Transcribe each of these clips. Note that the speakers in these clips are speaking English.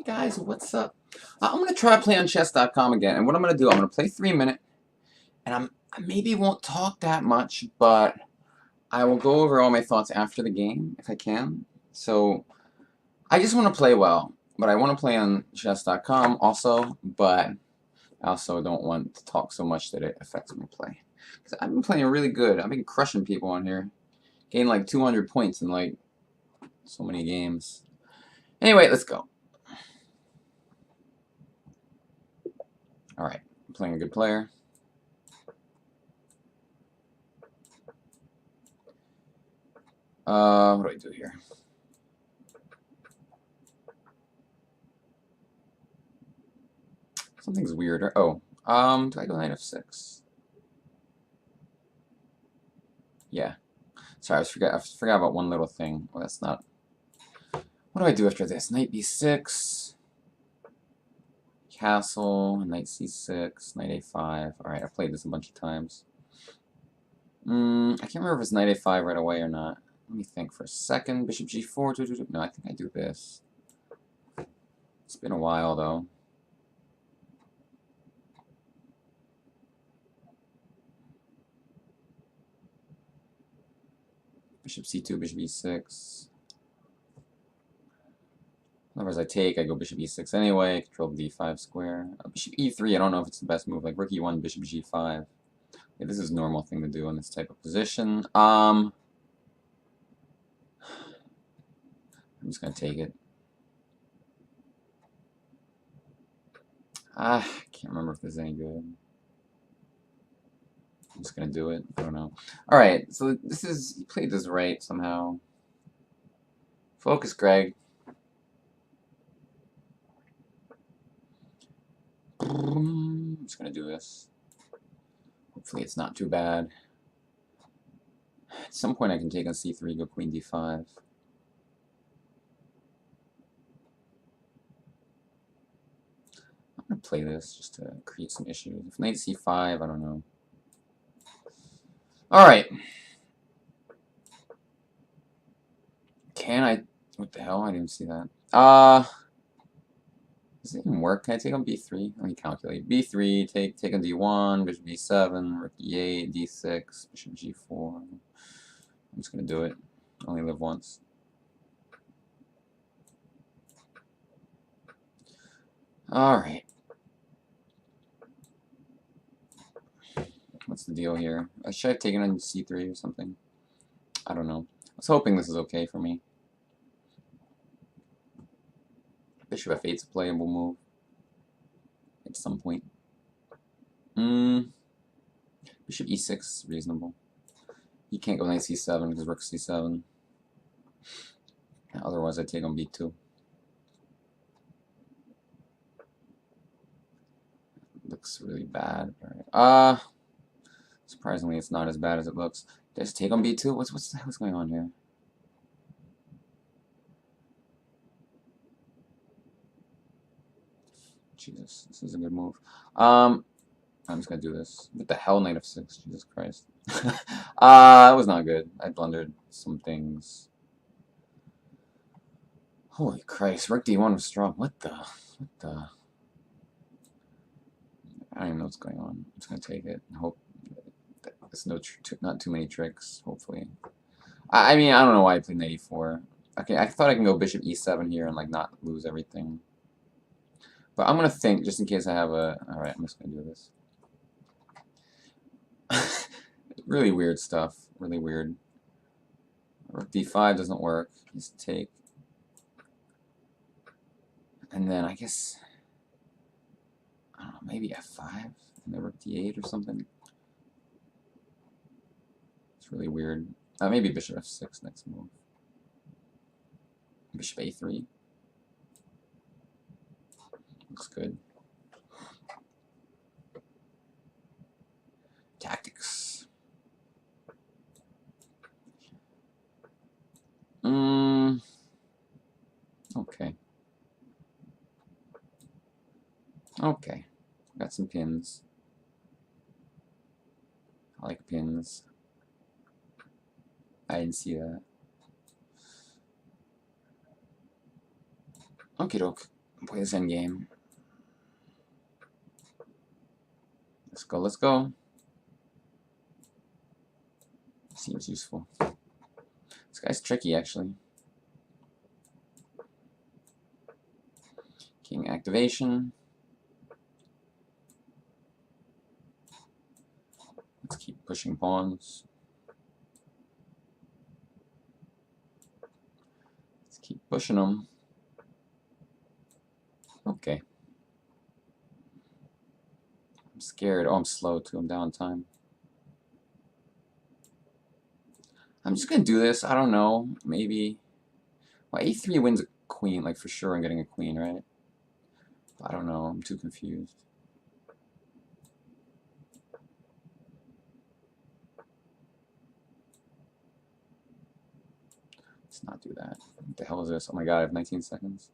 Hey guys, what's up? I'm gonna try to play on chess.com again, and what I'm gonna do, I'm gonna play 3 minute, and I maybe won't talk that much, but I will go over all my thoughts after the game if I can. So I just want to play well, but I want to play on chess.com also, but I also don't want to talk so much that it affects my play. Because I've been playing really good. I've been crushing people on here, gained like 200 points in like so many games. Anyway, let's go. All right, I'm playing a good player. What do I do here? Something's weirder. Oh, do I go knight f6? Yeah. Sorry, I forgot about one little thing. Well, that's not. What do I do after this? Knight b6, castle, knight c6, knight a5. All right, I've played this a bunch of times. I can't remember if it's knight a5 right away or not. Let me think for a second. Bishop g4. No, I think I do this. It's been a while though. Bishop c2, bishop e6. Otherwise I take, I go bishop e6 anyway, control d5 square. Bishop e3, I don't know if it's the best move, like rook e1, bishop g5. Yeah, this is a normal thing to do in this type of position. I'm just gonna take it. I can't remember if this is any good. I'm just gonna do it. I don't know. Alright, so this is, you played this right somehow. Focus, Greg. I'm just gonna do this. Hopefully it's not too bad. At some point I can take on c3, go queen d5. I'm gonna play this just to create some issues. If knight c5, I don't know. Alright. Can I... What the hell? I didn't see that. Does it even work? Can I take on b3? Let me calculate. b3, take on d1, bishop d7, rook e8, d6, bishop g4. I'm just gonna do it. Only live once. Alright. What's the deal here? Should I have taken on c3 or something? I don't know. I was hoping this is okay for me. Bishop f8 is a playable move at some point. Bishop e6 is reasonable. You can't go knight c7 because rook c7. Otherwise, I'd take on b2. Looks really bad. All right. Surprisingly, it's not as bad as it looks. Did I just take on b2? What's going on here? Jesus, this is a good move. I'm just gonna do this. What the hell, knight f6? Jesus Christ. That was not good. I blundered some things. Holy Christ, rook d1 was strong. What the? I don't even know what's going on. I'm just gonna take it and hope that there's not too many tricks. Hopefully. I mean, I don't know why I played knight e4. Okay, I thought I can go bishop e7 here and like not lose everything. But I'm gonna think just in case I have a. All right, I'm just gonna do this. Really weird stuff. Really weird. Rook d5 doesn't work. Just take. And then I guess, I don't know, maybe f5 and then rook d8 or something. It's really weird. Maybe bishop f6 next move. Bishop a3. Looks good. Tactics. Okay. Okay. Got some pins. I like pins. I didn't see that. Okie doke. Play this endgame. Let's go, let's go. Seems useful. This guy's tricky, actually. King activation. Let's keep pushing pawns. Let's keep pushing them. Okay. I'm scared. Oh, I'm slow too. I'm down time. I'm just gonna do this. I don't know. Maybe. Well, a3 wins a queen. Like, for sure I'm getting a queen, right? I don't know. I'm too confused. Let's not do that. What the hell is this? Oh my god, I have 19 seconds.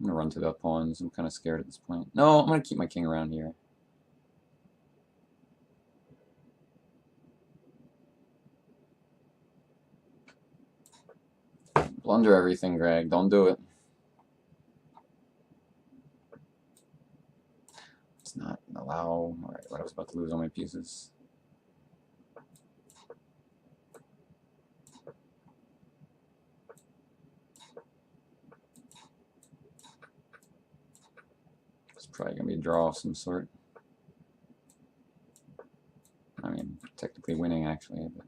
I'm gonna run to the pawns. I'm kind of scared at this point. No, I'm gonna keep my king around here. Blunder everything, Greg. Don't do it. Let's not allow... Alright, I was about to lose all my pieces. It's probably going to be a draw of some sort. I mean, technically winning, actually, but...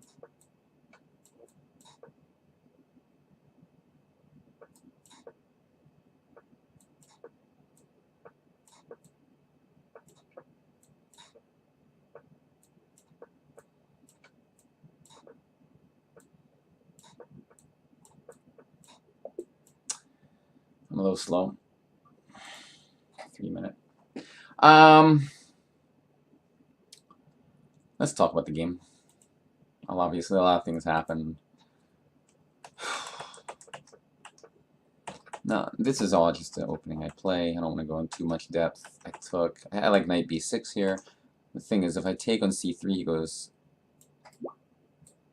I'm a little slow. 3 minute. Let's talk about the game. Well, obviously, a lot of things happened. No, this is all just the opening I play. I don't want to go into too much depth. I like knight b6 here. The thing is, if I take on c3, he goes...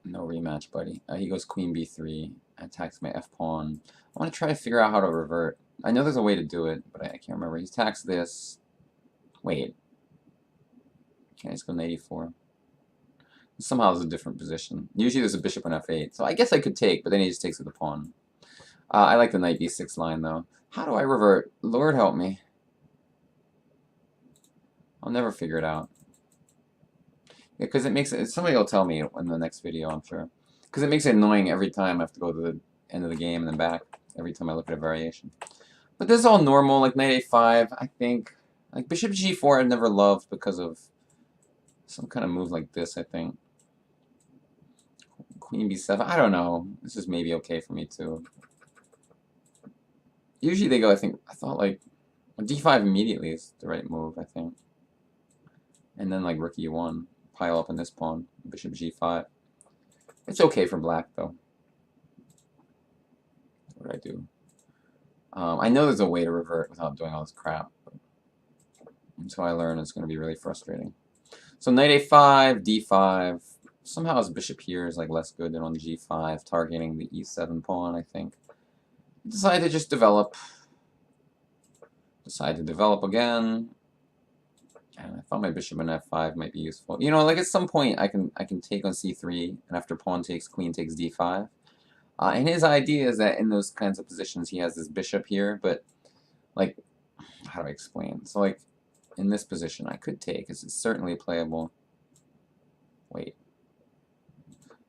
No rematch, buddy. He goes queen b3, attacks my f-pawn. I want to try to figure out how to revert. I know there's a way to do it, but I can't remember. He attacks this. Wait. Can I just go knight e4? Somehow there's a different position. Usually there's a bishop on f8, so I guess I could take, but then he just takes with the pawn. I like the knight b6 line, though. How do I revert? Lord help me. I'll never figure it out. Yeah, because it makes it... Somebody will tell me in the next video, I'm sure. Because it makes it annoying every time I have to go to the end of the game and then back. Every time I look at a variation. But this is all normal, like knight a5, I think. Like bishop g4 I've never loved because of some kind of move like this, I think. Queen b7, I don't know. This is maybe okay for me too. Usually they go, I thought like d5 immediately is the right move, I think. And then like rook e1, pile up on this pawn, bishop g5. It's okay for black though. What do I do? I know there's a way to revert without doing all this crap. But until I learn, it's going to be really frustrating. So knight a5, d5. Somehow his bishop here is like less good than on g5, targeting the e7 pawn, I think. Decide to just develop. Decide to develop again. And I thought my bishop on f5 might be useful. You know, like at some point I can take on c3, and after pawn takes, queen takes d5. And his idea is that in those kinds of positions he has this bishop here, but like, how do I explain? So like, in this position I could take, because it's certainly playable. Wait.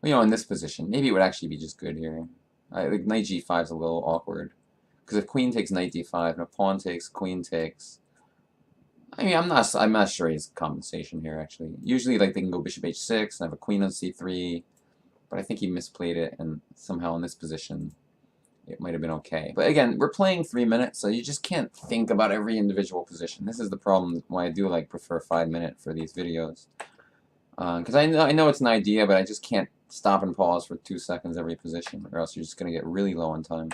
Well, you know, in this position, maybe it would actually be just good here. Like knight g5 is a little awkward. Because if queen takes knight d5, and if pawn takes, queen takes... I mean, I'm not sure he's compensation here, actually. Usually, like, they can go bishop h6, and have a queen on c3, but I think he misplayed it, and somehow in this position, it might have been okay. But again, we're playing 3 minutes, so you just can't think about every individual position. This is the problem why I do, like, prefer 5 minutes for these videos. Because I know it's an idea, but I just can't stop and pause for 2 seconds every position, or else you're just going to get really low on time.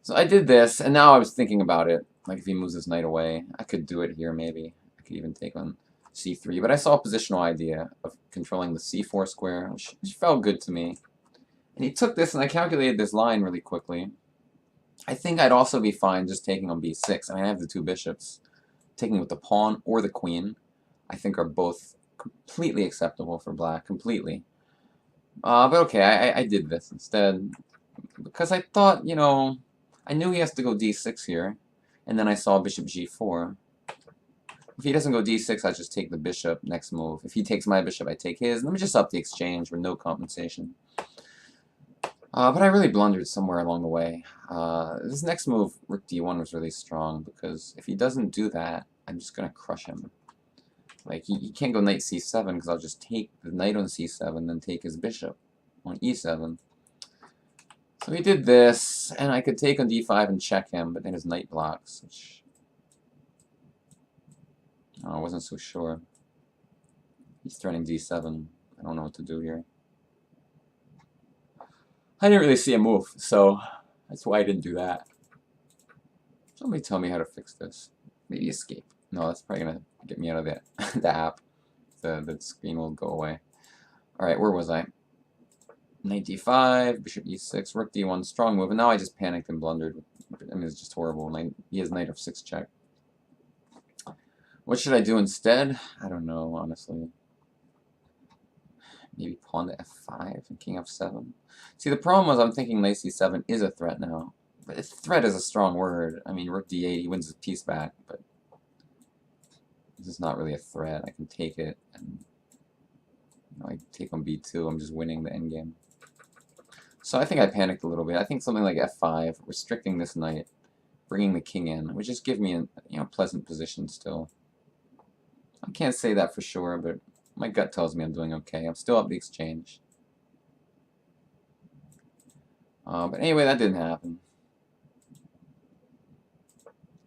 So I did this, and now I was thinking about it. Like, if he moves his knight away, I could do it here, maybe. I could even take on c3. But I saw a positional idea of controlling the c4 square, which felt good to me. And he took this, and I calculated this line really quickly. I think I'd also be fine just taking on b6. I mean, I have the two bishops. Taking with the pawn or the queen, I think are both completely acceptable for black, completely. But okay, I did this instead, because I thought, you know, I knew he has to go d6 here, and then I saw bishop g4. If he doesn't go d6, I just take the bishop next move. If he takes my bishop, I take his. Let me just up the exchange with no compensation. But I really blundered somewhere along the way. This next move, rook d1, was really strong, because if he doesn't do that, I'm just going to crush him. Like, he can't go knight c7, because I'll just take the knight on c7, then take his bishop on e7. So he did this, and I could take on d5 and check him, but then his knight blocks, which I wasn't so sure. He's threatening d7. I don't know what to do here. I didn't really see a move, so that's why I didn't do that. Somebody tell me how to fix this. Maybe escape. No, that's probably gonna get me out of the the app. The screen will go away. Alright, where was I? Knight d5, bishop e6, rook d1, strong move, and now I just panicked and blundered. I mean, it's just horrible. He has knight f6 check. What should I do instead? I don't know, honestly. Maybe pawn to f5 and king f7. See, the problem was I'm thinking knight c7 is a threat now. But threat is a strong word. I mean, rook d8, he wins his piece back, but this is not really a threat. I can take it, and you know, I take on b2. I'm just winning the endgame. So I think I panicked a little bit. I think something like f5, restricting this knight, bringing the king in, would just give me a pleasant position still. I can't say that for sure, but my gut tells me I'm doing okay. I'm still up the exchange. But anyway, that didn't happen.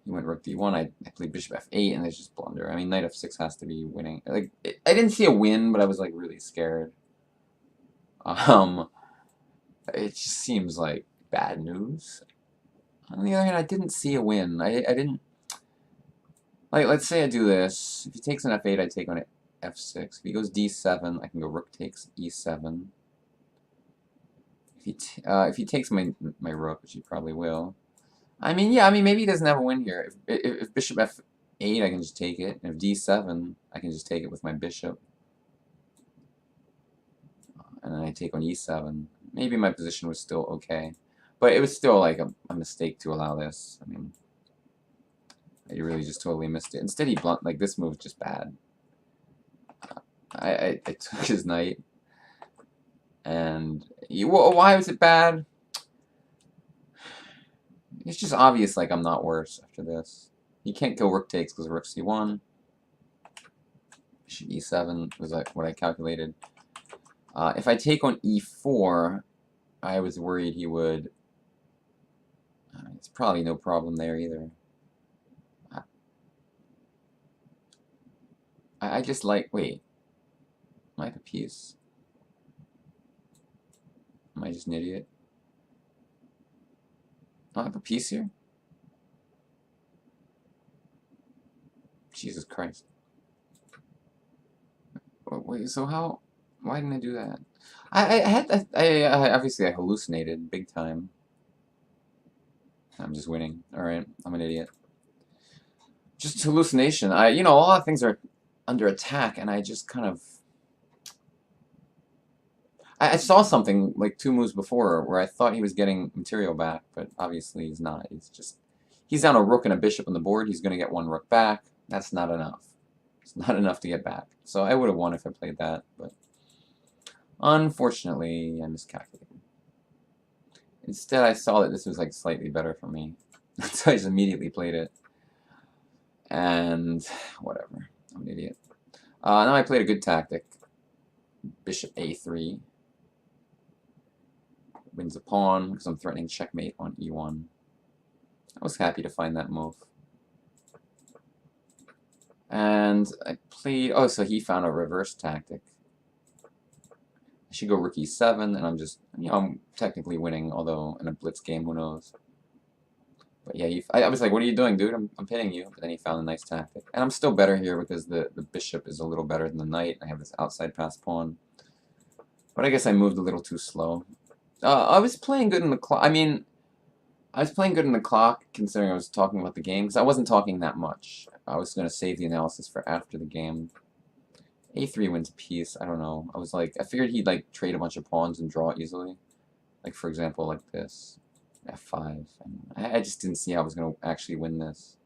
He went rook d1. I played bishop f8, and it's just blunder. I mean, knight f6 has to be winning. Like, I didn't see a win, but I was like really scared. It just seems like bad news. On the other hand, I didn't see a win. I didn't. Like, let's say I do this. If he takes an f8, I take on f6. If he goes d7, I can go rook takes e7. If he takes my rook, which he probably will. I mean, yeah, I mean, maybe he doesn't have a win here. If bishop f8, I can just take it. And if d7, I can just take it with my bishop. And then I take on e7. Maybe my position was still okay. But it was still like a mistake to allow this. I mean, I really just totally missed it. Instead, he like, this move is just bad. I took his knight. And why was it bad? It's just obvious, like, I'm not worse after this. He can't go rook takes because rook c1. Bishop e7 was like what I calculated. If I take on e4, I was worried he would. It's probably no problem there either. I just like. Wait. Am I at a piece? Am I just an idiot? I have a piece here? Jesus Christ. Wait, so how? Why didn't I do that? Obviously I hallucinated big time. I'm just winning. Alright, I'm an idiot. Just hallucination. You know, a lot of things are under attack, and I just kind of... I saw something like 2 moves before where I thought he was getting material back, but obviously he's not. He's down a rook and a bishop on the board. He's going to get 1 rook back. That's not enough. It's not enough to get back. So I would have won if I played that, but unfortunately I miscalculated. Instead, I saw that this was like slightly better for me, so I just immediately played it. And whatever. I'm an idiot. Now I played a good tactic. Bishop a3. Wins a pawn because I'm threatening checkmate on e1. I was happy to find that move. And I played... Oh, so he found a reverse tactic. I should go rook e7, and I'm just... You know, I'm technically winning, although in a blitz game, who knows. But yeah, I was like, what are you doing, dude? I'm pinning you. But then he found a nice tactic. And I'm still better here because the bishop is a little better than the knight. I have this outside pass pawn. But I guess I moved a little too slow. I was playing good in the clock. I mean, I was playing good in the clock, considering I was talking about the game, because I wasn't talking that much. I was going to save the analysis for after the game. A3 wins a piece, I don't know. I figured he'd, like, trade a bunch of pawns and draw easily. Like, for example, like this. F5. I just didn't see how I was going to actually win this.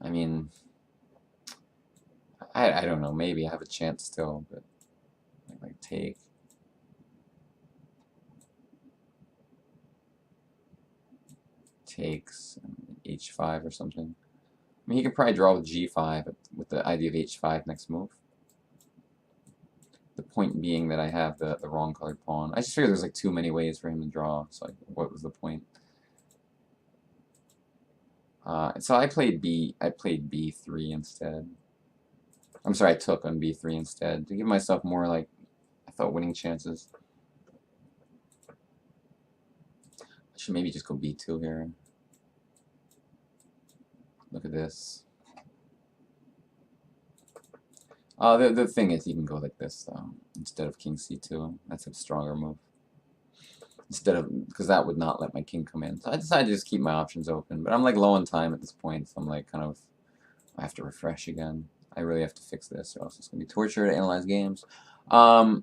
I mean, I don't know, maybe I have a chance still, but, like take. Takes h5 or something. I mean, he could probably draw with g5 with the idea of h5 next move. The point being that I have the wrong colored pawn. I just figured there's like too many ways for him to draw, so like, what was the point? So I played b3 instead. I'm sorry, I took on b3 instead to give myself more, like, I thought, winning chances. I should maybe just go b2 here. Look at this. The thing is, you can go like this, though, instead of king c2. That's a stronger move. Because that would not let my king come in. So I decided to just keep my options open. But I'm, like, low on time at this point, so I'm, like, kind of, I have to refresh again. I really have to fix this, or else it's going to be torture to analyze games. Where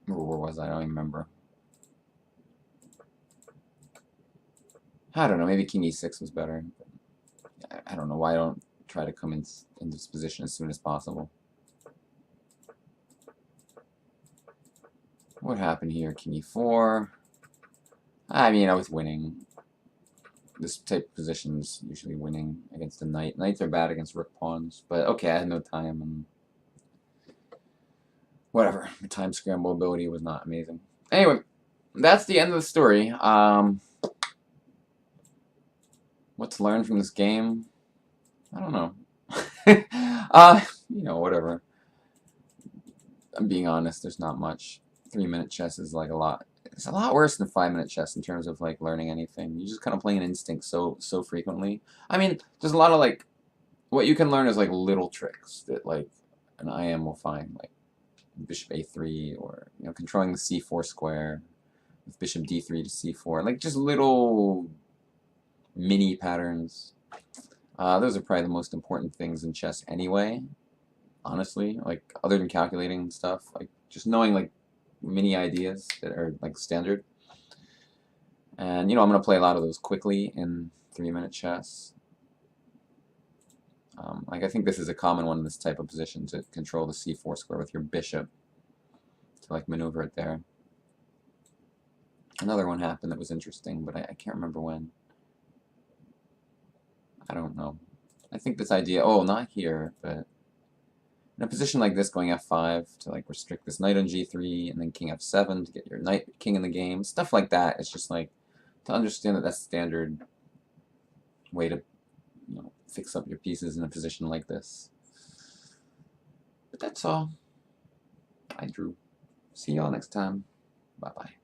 was I? I don't even remember. I don't know, maybe king e6 was better. I don't know why I don't try to come in this position as soon as possible. What happened here? King e4. I mean, I was winning. This type of position is usually winning against the knight. Knights are bad against rook pawns, but okay, I had no time, and whatever. The time scramble ability was not amazing. Anyway, that's the end of the story. What to learn from this game? I don't know. You know, whatever. I'm being honest, there's not much. 3-minute chess is like a lot. It's a lot worse than 5-minute chess in terms of like learning anything. You're just kind of playing an instinct so frequently. I mean, there's a lot of like, what you can learn is like little tricks that like an IM will find, like bishop a3, or, you know, controlling the c4 square with bishop d3 to c4, like just little mini patterns. Those are probably the most important things in chess anyway, honestly, like other than calculating stuff, like just knowing like mini ideas that are like standard. And, you know, I'm going to play a lot of those quickly in 3-minute chess. Like, I think this is a common one in this type of position, to control the c4 square with your bishop, to like maneuver it there. Another one happened that was interesting, but I can't remember when. I don't know. I think this idea, oh, not here, but in a position like this, going f5 to like restrict this knight on g3, and then king f7 to get your knight king in the game, stuff like that. It's just like to understand that that's standard way to, you know, fix up your pieces in a position like this. But that's all. I drew. See y'all next time. Bye bye.